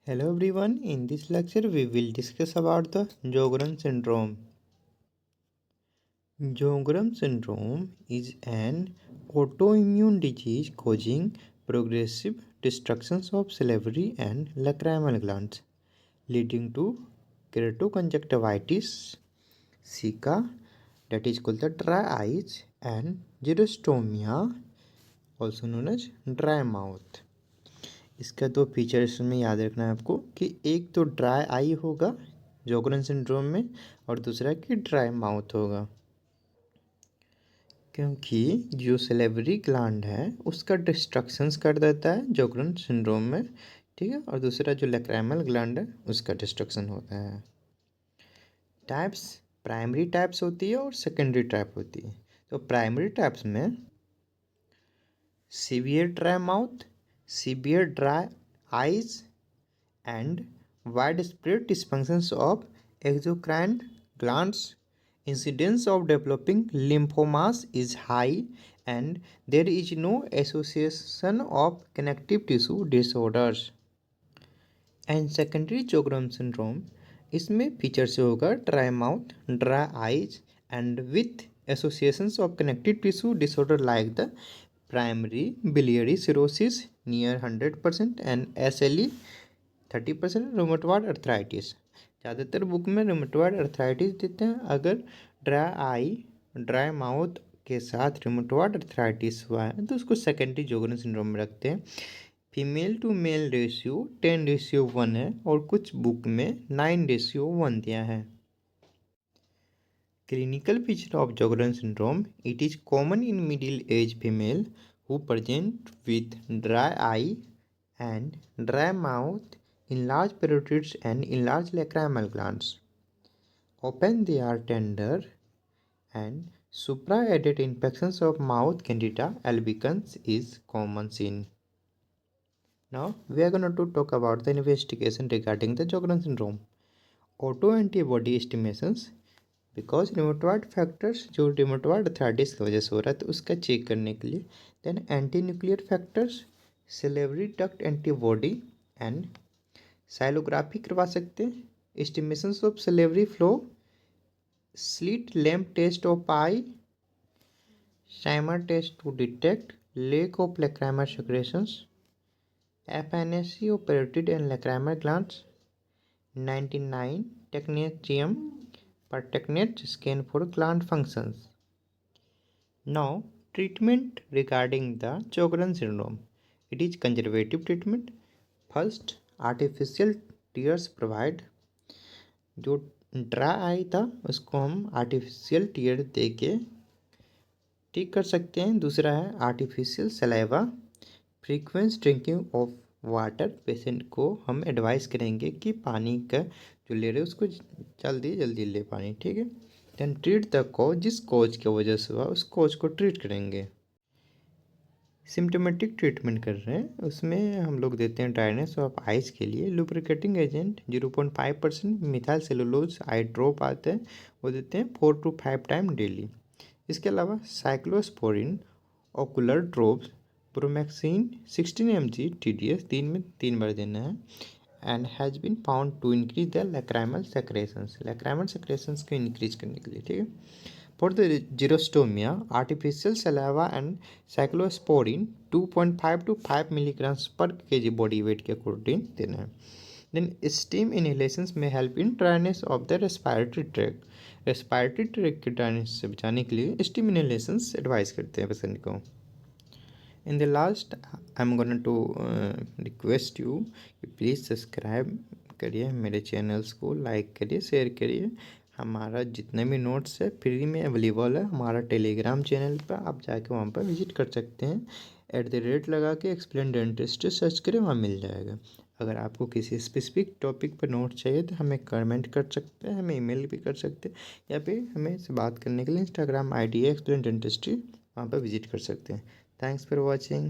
Hello everyone, in this lecture we will discuss about the Sjogren syndrome. Sjogren syndrome is an autoimmune disease causing progressive destruction of salivary and lacrimal glands, leading to keratoconjunctivitis, Zika, that is called the dry eyes, and xerostomia, also known as dry mouth. इसका दो features में याद रखना है आपको कि एक तो ड्राई आई होगा जोगरन सिंड्रोम में और दूसरा कि ड्राई माउथ होगा, क्योंकि जो सेलेवरी ग्लैंड है उसका डिस्ट्रक्शंस कर देता है जोगरन सिंड्रोम में, ठीक है। और दूसरा जो लैक्राइमल ग्लैंड है उसका डिस्ट्रक्शन होता है। टाइप्स, प्राइमरी टाइप्स होती है और सेकेंडरी टाइप होती है। तो प्राइमरी टाइप्स में severe dry mouth, severe dry eyes and widespread dysfunctions of exocrine glands. Incidence of developing lymphomas is high and there is no association of connective tissue disorders. And secondary Sjogren syndrome, इसमें feature से होगा dry mouth, dry eyes and with associations of connective tissue disorder like the primary biliary cirrhosis near 100% and SLE 30%, rheumatoid arthritis. ज़्यादातर book में rheumatoid arthritis देते हैं। अगर dry eye, dry mouth के साथ रूमेटॉइड अर्थराइटिस हुआ है तो उसको सेकेंडरी जोगरन सिंड्रोम में रखते हैं। फीमेल टू मेल रेशियो 10:1 है और कुछ बुक में 9:1 दिया है। Clinical feature of Sjogren syndrome, it is common in middle-aged female who present with dry eye and dry mouth, enlarged parotids and enlarged lacrimal glands. Often they are tender and supra-added infections of mouth candida albicans is common seen. Now we are going to talk about the investigation regarding the Sjogren syndrome. Autoantibody estimations, because rheumatoid factors जो rheumatoid arthritis की वजह से हो रहा है तो उसका check करने के लिए then anti nuclear factors, salivary duct antibody and sialography करवा सकते हैं। Estimations of salivary flow, slit lamp test of eye, Schirmer test to detect lack of lacrimal secretions, FNSC of parotid and lacrimal glands, 99 technetium per technet scan for gland functions. Now, treatment regarding the Sjogren syndrome. It is conservative treatment. First, artificial tears provide. जो dry eye था उसको हम artificial tier दे के ठीक कर सकते हैं। दूसरा है artificial saliva. Frequent drinking of water, patient को हम एडवाइस करेंगे कि पानी का जो ले रहे उसको जल्दी ले पानी, ठीक है। देन ट्रीट द कॉज, जिस कॉज की वजह से हुआ उस कॉज को ट्रीट करेंगे। सिम्टोमेटिक ट्रीटमेंट कर रहे हैं उसमें हम लोग देते हैं ड्राइनेस ऑफ आइज के लिए लुब्रिकेटिंग एजेंट 0.5% मिथाइल सेलुलोज आई ड्रॉप आते हैं वो देते हैं 4 to 5 टाइम डेली। इसके अलावा साइक्लोस्पोरिन ओकुलर ड्रॉप्स, प्रोमैक्सिन 16 mg TDS दिन में 3 बार देना है and has been found to increase the lacrimal secretions, lacrimal secretions को इंक्रीज करने के लिए, ठीक है। For the xerostomia, artificial saliva and cyclosporin 2.5 to 5 milligrams पर kg बॉडी वेट के अकॉर्डिंग देना है। देन स्टीम इनहेलेशंस में help in dryness of the respiratory tract, respiratory tract के ड्राइनेस से बचाने के लिए स्टीम इनहेलेशंस एडवाइस करते हैं पेशेंट को। In the last, I'm going to request you कि प्लीज़ सब्सक्राइब करिए मेरे चैनल्स को, लाइक करिए, शेयर करिए। हमारा जितने भी नोट्स है फ्री में अवेलेबल है हमारा टेलीग्राम चैनल पर, आप जाके वहाँ पर विजिट कर सकते हैं। @ लगा के एक्सप्लेन डेंटिस्ट सर्च करें, वहाँ मिल जाएगा। अगर आपको किसी स्पेसिफिक टॉपिक पर नोट चाहिए तो हमें कमेंट कर सकते हैं, हमें ईमेल भी कर सकते हैं, या फिर हमें से बात करने के लिए इंस्टाग्राम ID है एक्सप्लेन डेंटिस्ट्री, वहाँ पर विजिट कर सकते हैं। Thanks for watching.